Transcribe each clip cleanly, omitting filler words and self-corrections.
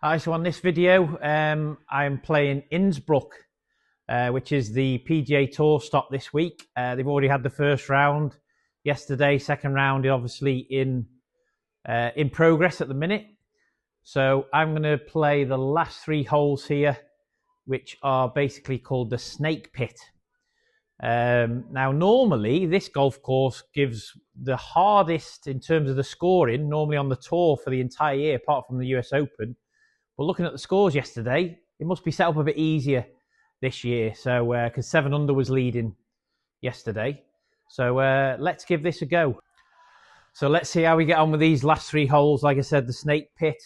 Hi, so on this video, I'm playing Innsbrook, which is the PGA Tour stop this week. They've already had the first round yesterday. Second round, obviously in progress at the minute. So I'm going to play the last three holes here, which are basically called the Snake Pit. Now, normally this golf course gives the hardest in terms of the scoring, normally on the tour for the entire year, apart from the US Open. But looking at the scores yesterday, it must be set up a bit easier this year. So, because 7 under was leading yesterday. So let's give this a go. So let's see how we get on with these last three holes. Like I said, the Snake Pit.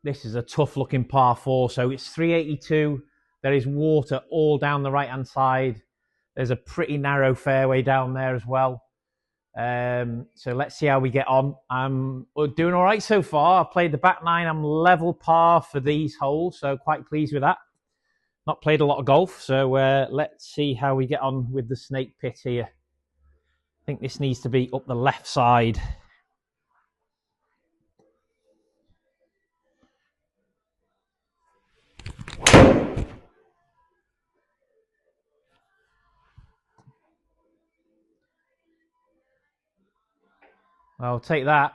This is a tough looking par 4. So it's 382. There is water all down the right hand side. There's a pretty narrow fairway down there as well. So let's see how we get on. I'm doing all right so far. I've played the back 9. I'm level par for these holes, so quite pleased with that. Not played a lot of golf, so let's see how we get on with the Snake Pit here. I think this needs to be up the left side. I'll take that.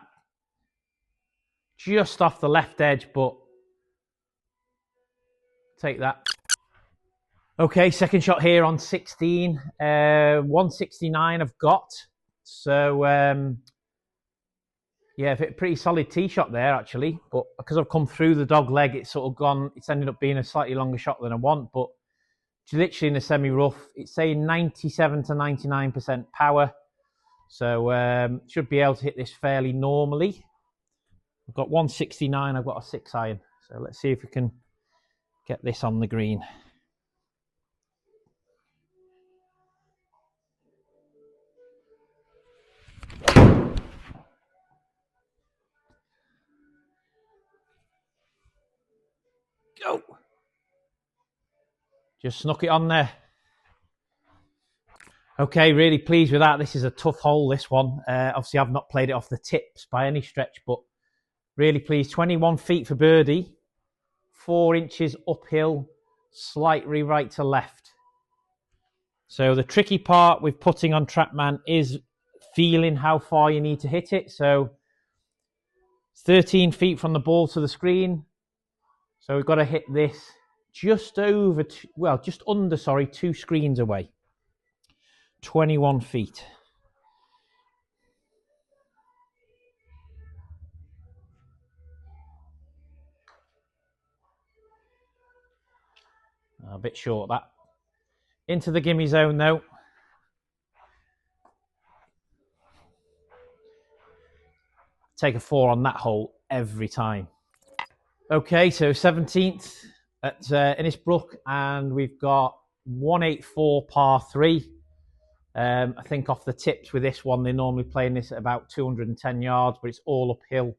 Just off the left edge, but take that. Okay, second shot here on 16. 169 I've got. So, yeah, pretty solid tee shot there, actually. But because I've come through the dog leg, it's sort of gone. It's ended up being a slightly longer shot than I want. But literally in the semi-rough, it's saying 97 to 99% power. So, should be able to hit this fairly normally. I've got 169. I've got a 6 iron. So, let's see if we can get this on the green. Go. Just snuck it on there. Okay, really pleased with that. This is a tough hole, this one. Obviously, I've not played it off the tips by any stretch, but really pleased. 21 feet for birdie. 4 inches uphill, slightly right to left. So the tricky part with putting on TrackMan is feeling how far you need to hit it. So 13 feet from the ball to the screen. So we've got to hit this just under, 2 screens away. 21 feet. A bit short that. Into the gimme zone though. Take a 4 on that hole every time. Okay, so 17th at Innisbrook, and we've got 184 par 3. I think off the tips with this one, they're normally playing this at about 210 yards, but it's all uphill.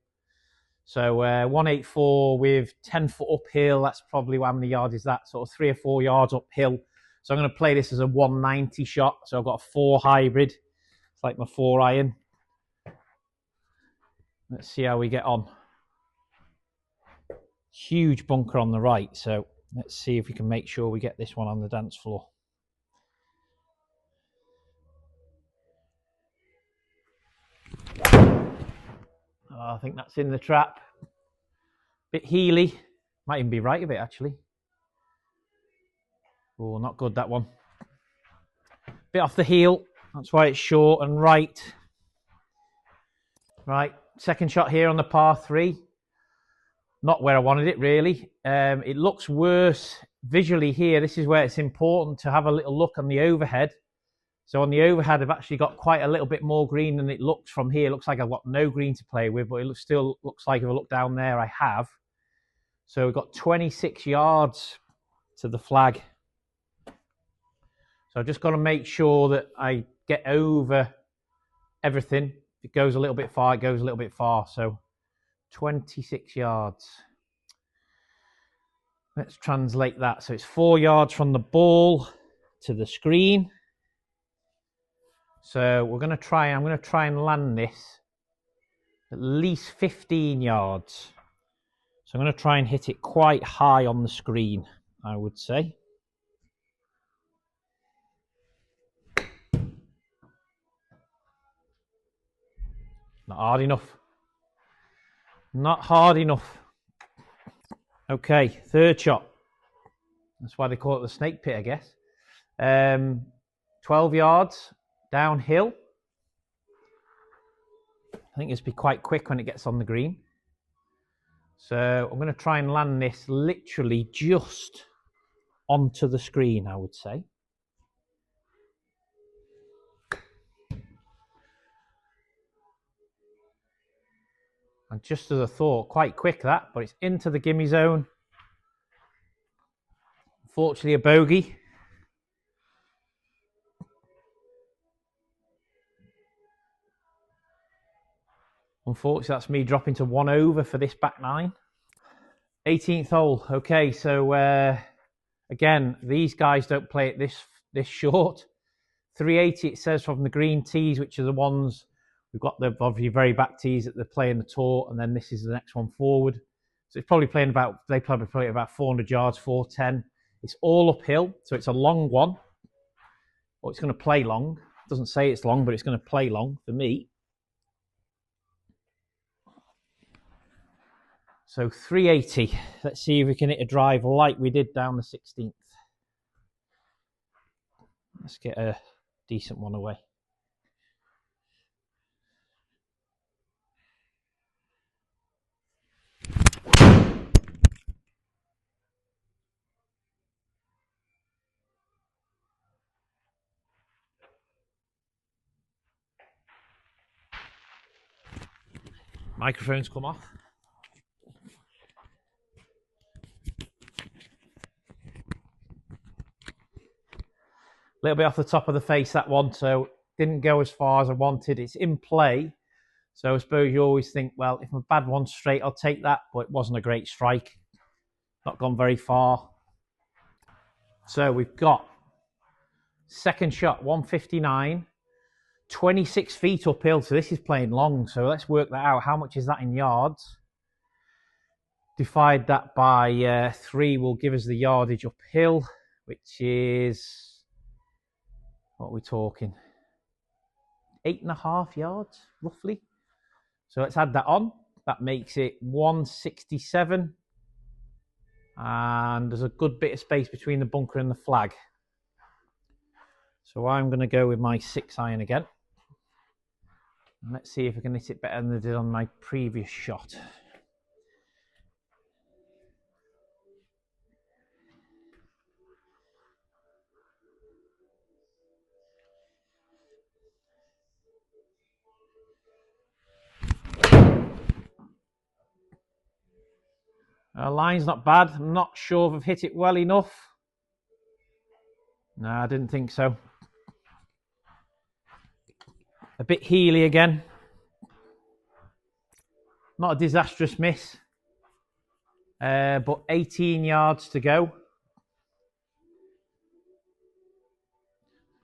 So 184 with 10 foot uphill, that's probably how many yards is that? Sort of 3 or 4 yards uphill. So I'm going to play this as a 190 shot. So I've got a 4 hybrid. It's like my 4 iron. Let's see how we get on. Huge bunker on the right. So let's see if we can make sure we get this one on the dance floor. Oh, I think that's in the trap. Bit heely. Might even be right of it, actually. Oh, not good, that one. Bit off the heel. That's why it's short and right. Right, second shot here on the par 3. Not where I wanted it, really. It looks worse visually here. This is where it's important to have a little look on the overhead. So on the overhead, I've actually got quite a little bit more green than it looks from here. It looks like I've got no green to play with, but it still looks like if I look down there, I have. So we've got 26 yards to the flag. So I've just got to make sure that I get over everything. If it goes a little bit far, it goes a little bit far. So 26 yards. Let's translate that. So it's 4 yards from the ball to the screen. So I'm going to try and land this at least 15 yards. So I'm going to try and hit it quite high on the screen, I would say. Not hard enough. Not hard enough. Okay, third shot. That's why they call it the snake pit, I guess. 12 yards downhill. I think it's be quite quick when it gets on the green. So I'm going to try and land this literally just onto the screen, I would say. And just as a thought, quite quick that, but it's into the gimme zone. Unfortunately, a bogey. Unfortunately, that's me dropping to 1 over for this back nine. 18th hole. Okay, so again, these guys don't play it this short. 380 it says from the green tees, which are the ones we've got the obviously very back tees that they're playing the tour, and then this is the next one forward. So it's probably playing they probably play about 400 yards, 410. It's all uphill, so it's a long one. Or it's going to play long. It doesn't say it's long, but it's going to play long for me. So 380. Let's see if we can hit a drive like we did down the 16th. Let's get a decent one away. Microphones come off. A little bit off the top of the face, that one, so didn't go as far as I wanted. It's in play, so I suppose you always think, well, if my bad one's straight, I'll take that, but it wasn't a great strike. Not gone very far. So we've got second shot, 159, 26 feet uphill, so this is playing long, so let's work that out. How much is that in yards? Divide that by 3 will give us the yardage uphill, which is... what are we talking? 8.5 yards, roughly. So let's add that on. That makes it 167. And there's a good bit of space between the bunker and the flag. So I'm going to go with my 6-iron again. And let's see if I can hit it better than I did on my previous shot. Line's not bad. I'm not sure if I've hit it well enough. No, I didn't think so. A bit heely again. Not a disastrous miss. But 18 yards to go.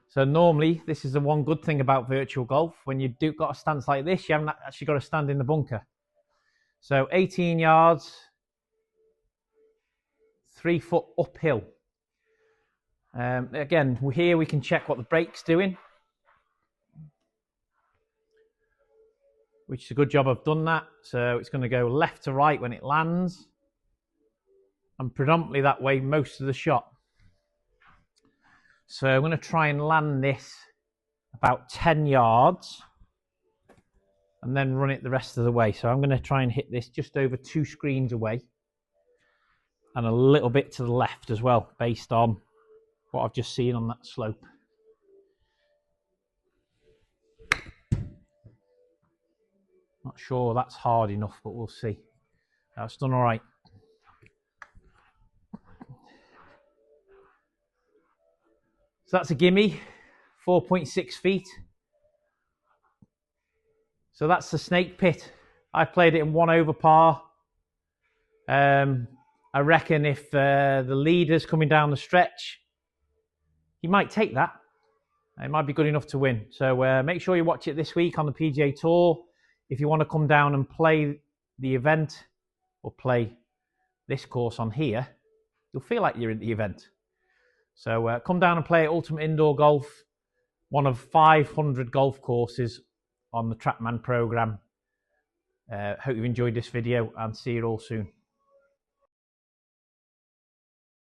So normally, this is the one good thing about virtual golf. When you do got a stance like this, you haven't actually got to stand in the bunker. So 18 yards, 3 foot uphill. Again, here we can check what the brake's doing. Which is a good job I've done that. So it's going to go left to right when it lands. And predominantly that way most of the shot. So I'm going to try and land this about 10 yards. And then run it the rest of the way. So I'm going to try and hit this just over 2 screens away. And a little bit to the left as well, based on what I've just seen on that slope. Not sure that's hard enough, but we'll see. That's done all right. So that's a gimme, 4.6 feet. So that's the snake pit. I played it in 1 over par. I reckon if the leader's coming down the stretch, he might take that. It might be good enough to win. So make sure you watch it this week on the PGA Tour. If you want to come down and play the event or play this course on here, you'll feel like you're in the event. So come down and play Ultimate Indoor Golf, one of 500 golf courses on the TrackMan programme. Hope you've enjoyed this video and see you all soon.